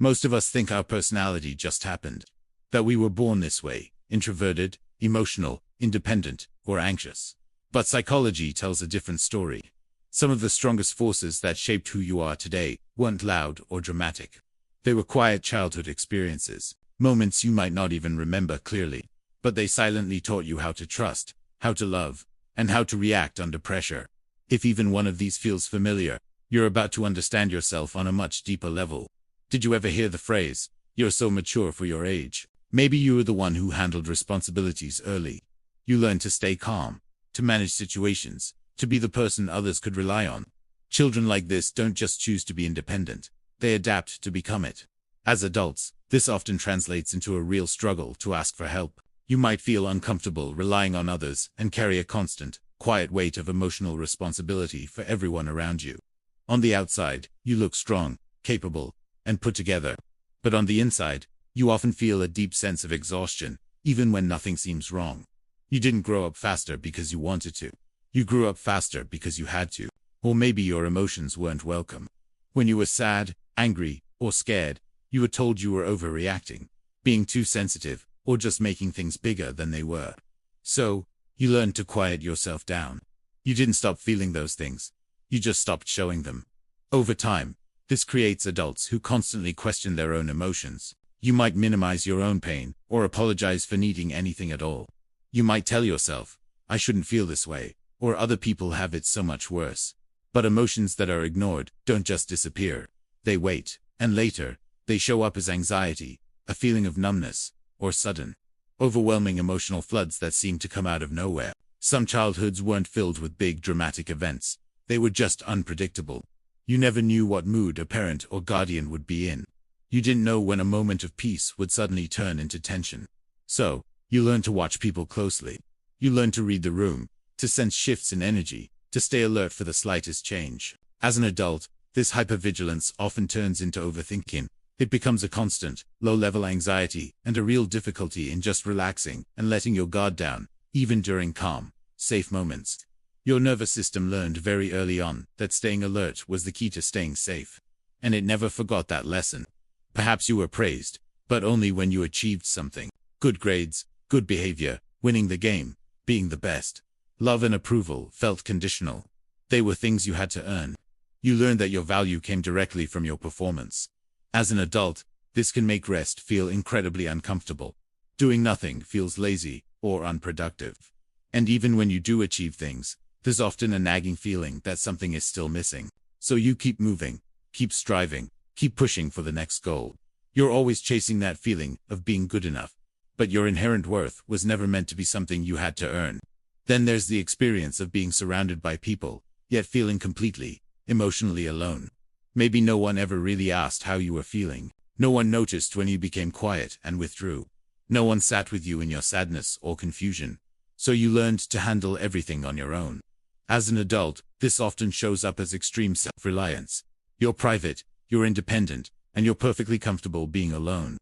Most of us think our personality just happened, that we were born this way, introverted, emotional, independent, or anxious. But psychology tells a different story. Some of the strongest forces that shaped who you are today weren't loud or dramatic. They were quiet childhood experiences, moments you might not even remember clearly, but they silently taught you how to trust, how to love, and how to react under pressure. If even one of these feels familiar, you're about to understand yourself on a much deeper level. Did you ever hear the phrase, "You're so mature for your age"? Maybe you were the one who handled responsibilities early. You learned to stay calm, to manage situations, to be the person others could rely on. Children like this don't just choose to be independent, they adapt to become it. As adults, this often translates into a real struggle to ask for help. You might feel uncomfortable relying on others and carry a constant, quiet weight of emotional responsibility for everyone around you. On the outside, you look strong, capable, and put together. But on the inside, you often feel a deep sense of exhaustion, even when nothing seems wrong. You didn't grow up faster because you wanted to. You grew up faster because you had to. Or maybe your emotions weren't welcome. When you were sad, angry, or scared, you were told you were overreacting, being too sensitive, or just making things bigger than they were. So, you learned to quiet yourself down. You didn't stop feeling those things. You just stopped showing them. Over time, this creates adults who constantly question their own emotions. You might minimize your own pain, or apologize for needing anything at all. You might tell yourself, "I shouldn't feel this way," or "other people have it so much worse." But emotions that are ignored don't just disappear. They wait, and later, they show up as anxiety, a feeling of numbness, or sudden, overwhelming emotional floods that seem to come out of nowhere. Some childhoods weren't filled with big dramatic events. They were just unpredictable. You never knew what mood a parent or guardian would be in. You didn't know when a moment of peace would suddenly turn into tension. So, you learned to watch people closely. You learned to read the room, to sense shifts in energy, to stay alert for the slightest change. As an adult, this hypervigilance often turns into overthinking. It becomes a constant, low-level anxiety and a real difficulty in just relaxing and letting your guard down, even during calm, safe moments. Your nervous system learned very early on that staying alert was the key to staying safe. And it never forgot that lesson. Perhaps you were praised, but only when you achieved something. Good grades, good behavior, winning the game, being the best. Love and approval felt conditional. They were things you had to earn. You learned that your value came directly from your performance. As an adult, this can make rest feel incredibly uncomfortable. Doing nothing feels lazy or unproductive. And even when you do achieve things, there's often a nagging feeling that something is still missing. So you keep moving, keep striving, keep pushing for the next goal. You're always chasing that feeling of being good enough. But your inherent worth was never meant to be something you had to earn. Then there's the experience of being surrounded by people, yet feeling completely, emotionally alone. Maybe no one ever really asked how you were feeling. No one noticed when you became quiet and withdrew. No one sat with you in your sadness or confusion. So you learned to handle everything on your own. As an adult, this often shows up as extreme self-reliance. You're private, you're independent, and you're perfectly comfortable being alone.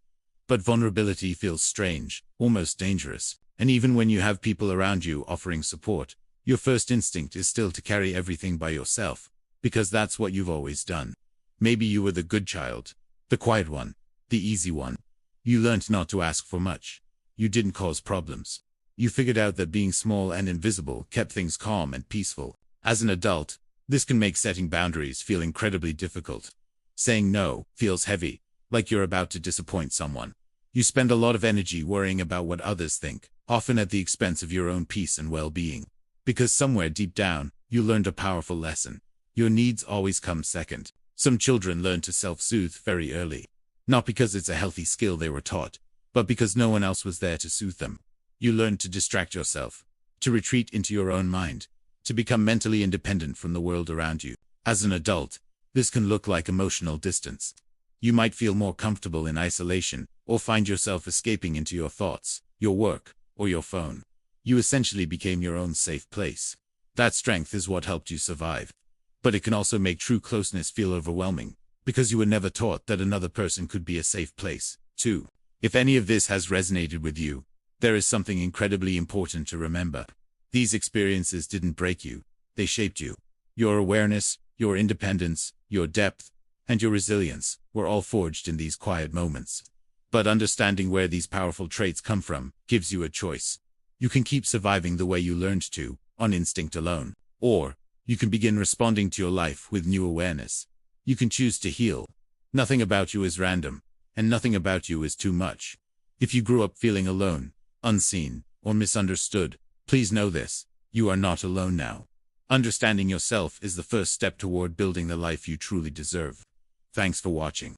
But vulnerability feels strange, almost dangerous. And even when you have people around you offering support, your first instinct is still to carry everything by yourself, because that's what you've always done. Maybe you were the good child, the quiet one, the easy one. You learned not to ask for much. You didn't cause problems. You figured out that being small and invisible kept things calm and peaceful. As an adult, this can make setting boundaries feel incredibly difficult. Saying no feels heavy, like you're about to disappoint someone. You spend a lot of energy worrying about what others think, often at the expense of your own peace and well-being. Because somewhere deep down, you learned a powerful lesson. Your needs always come second. Some children learn to self-soothe very early. Not because it's a healthy skill they were taught, but because no one else was there to soothe them. You learned to distract yourself, to retreat into your own mind, to become mentally independent from the world around you. As an adult, this can look like emotional distance. You might feel more comfortable in isolation, or find yourself escaping into your thoughts, your work, or your phone. You essentially became your own safe place. That strength is what helped you survive. But it can also make true closeness feel overwhelming, because you were never taught that another person could be a safe place, too. If any of this has resonated with you, there is something incredibly important to remember. These experiences didn't break you, they shaped you. Your awareness, your independence, your depth, and your resilience were all forged in these quiet moments. But understanding where these powerful traits come from gives you a choice. You can keep surviving the way you learned to, on instinct alone. Or, you can begin responding to your life with new awareness. You can choose to heal. Nothing about you is random, and nothing about you is too much. If you grew up feeling alone, unseen, or misunderstood, please know this: you are not alone now. Understanding yourself is the first step toward building the life you truly deserve. Thanks for watching.